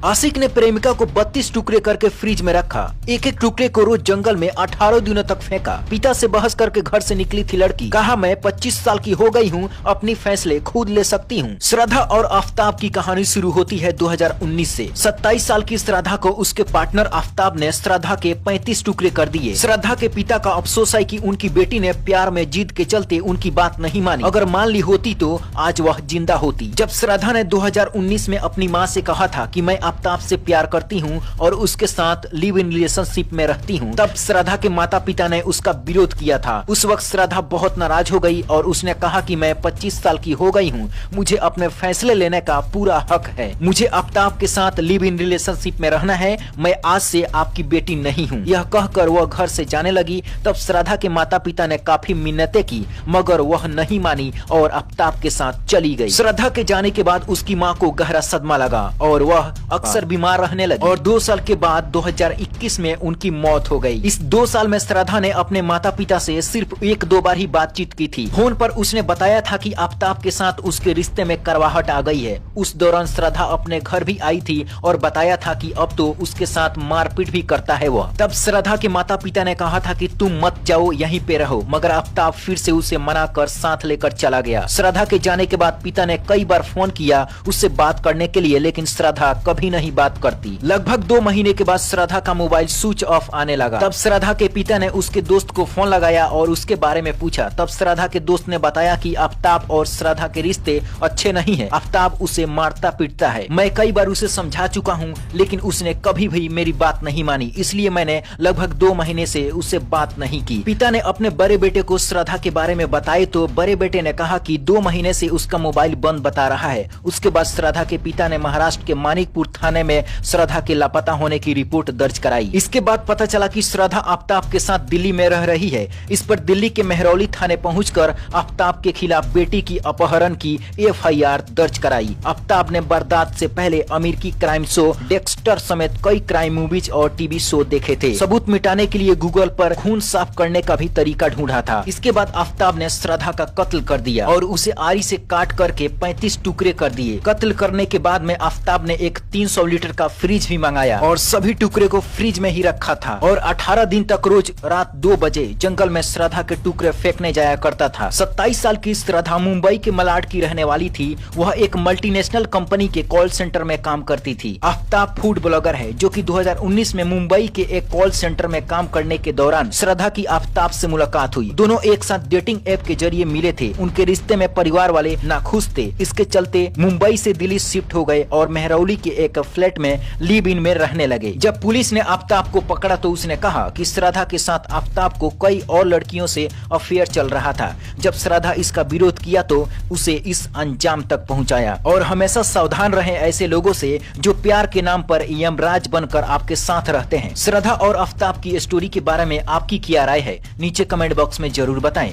आशिक ने प्रेमिका को 32 टुकड़े करके फ्रिज में रखा। एक एक टुकड़े को रोज जंगल में 18 दिनों तक फेंका। पिता से बहस करके घर से निकली थी लड़की। कहा, मैं 25 साल की हो गई हूँ, अपनी फैसले खुद ले सकती हूँ। श्रद्धा और आफ्ताब की कहानी शुरू होती है 2019 से। 27 साल की श्रद्धा को उसके पार्टनर आफ्ताब ने श्रद्धा के 35 टुकड़े कर दिए। श्रद्धा के पिता का अफसोस है कि उनकी बेटी ने प्यार में जिद के चलते उनकी बात नहीं मानी। अगर मान ली होती तो आज वह जिंदा होती। जब श्रद्धा ने 2019 में अपनी माँ से कहा था कि मैं आफ्ताब से प्यार करती हूँ और उसके साथ लिव इन रिलेशनशिप में रहती हूँ, तब श्रद्धा के माता पिता ने उसका विरोध किया था। उस वक्त श्रद्धा बहुत नाराज हो गई और उसने कहा कि मैं 25 साल की हो गई हूँ, मुझे अपने फैसले लेने का पूरा हक है। मुझे आफ्ताब के साथ लिव इन रिलेशनशिप में रहना है। मैं आज से आपकी बेटी नहीं हूँ। यह कहकर वह घर से जाने लगी। तब श्रद्धा के माता पिता ने काफी मिन्नतें की, मगर वह नहीं मानी और आफ्ताब के साथ चली गई। श्रद्धा के जाने के बाद उसकी माँ को गहरा सदमा लगा और वह अक्सर बीमार रहने लगी और 2 साल के बाद 2021 में उनकी मौत हो गई। इस 2 साल में श्रद्धा ने अपने माता पिता से सिर्फ 1-2 बार ही बातचीत की थी। फोन पर उसने बताया था कि आफ्ताब के साथ उसके रिश्ते में करवाहट आ गई है। उस दौरान श्रद्धा अपने घर भी आई थी और बताया था कि अब तो उसके साथ मारपीट भी करता है वह। तब श्रद्धा के माता पिता ने कहा था कि तुम मत जाओ, यहीं पे रहो, मगर आफ्ताब फिर से उसे मना कर साथ लेकर चला गया। श्रद्धा के जाने के बाद पिता ने कई बार फोन किया उससे बात करने के लिए, लेकिन श्रद्धा कभी नहीं बात करती। लगभग 2 महीने के बाद श्रद्धा का मोबाइल स्विच ऑफ आने लगा। तब श्रद्धा के पिता ने उसके दोस्त को फोन लगाया और उसके बारे में पूछा। तब श्रद्धा के दोस्त ने बताया कि आफ्ताब और श्रद्धा के रिश्ते अच्छे नहीं है। आफ्ताब उसे मारता पीटता है। मैं कई बार उसे समझा चुका हूँ, लेकिन उसने कभी भी मेरी बात नहीं मानी, इसलिए मैंने लगभग 2 महीने से उससे बात नहीं की। पिता ने अपने बड़े बेटे को श्रद्धा के बारे में बताए तो बड़े बेटे ने कहा कि 2 महीने से उसका मोबाइल बंद बता रहा है। उसके बाद श्रद्धा के पिता ने महाराष्ट्र के मानिकपुर थाने में श्रद्धा के लापता होने की रिपोर्ट दर्ज कराई। इसके बाद पता चला कि श्रद्धा आफ्ताब के साथ दिल्ली में रह रही है। इस पर दिल्ली के मेहरौली थाने पहुंचकर आफ्ताब के खिलाफ बेटी की अपहरण की FIR दर्ज कराई। आफ्ताब ने बरसात से पहले अमेरिकी क्राइम शो डेक्स्टर समेत कई क्राइम मूवीज और टीवी शो देखे थे। सबूत मिटाने के लिए गूगल पर खून साफ करने का भी तरीका ढूंढा था। इसके बाद आफ्ताब ने श्रद्धा का कत्ल कर दिया और उसे आरी से काट करके 35 टुकड़े कर दिए। कत्ल करने के बाद में आफ्ताब ने एक 300 लीटर का फ्रिज भी मंगाया और सभी टुकड़े को फ्रिज में ही रखा था और 18 दिन तक रोज रात 2 बजे जंगल में श्रद्धा के टुकड़े फेंकने जाया करता था। 27 साल की श्रद्धा मुंबई के मलाड की रहने वाली थी। वह एक मल्टीनेशनल कंपनी के कॉल सेंटर में काम करती थी। आफ्ताब फूड ब्लॉगर है जो कि 2019 में मुंबई के एक कॉल सेंटर में काम करने के दौरान श्रद्धा की आफ्ताब से मुलाकात हुई। दोनों एक साथ डेटिंग ऐप के जरिए मिले थे। उनके रिश्ते में परिवार वाले नाखुश थे। इसके चलते मुंबई से दिल्ली शिफ्ट हो गए और मेहरौली के एक फ्लैट में लिव इन में रहने लगे। जब पुलिस ने आफ्ताब को पकड़ा तो उसने कहा कि श्रद्धा के साथ आफ्ताब को कई और लड़कियों से अफेयर चल रहा था। जब श्रद्धा इसका विरोध किया तो उसे इस अंजाम तक पहुंचाया। और हमेशा सावधान रहें ऐसे लोगों से जो प्यार के नाम पर यमराज बनकर आपके साथ रहते हैं। श्रद्धा और आफ्ताब की स्टोरी के बारे में आपकी क्या राय है, नीचे कमेंट बॉक्स में जरूर बताएं।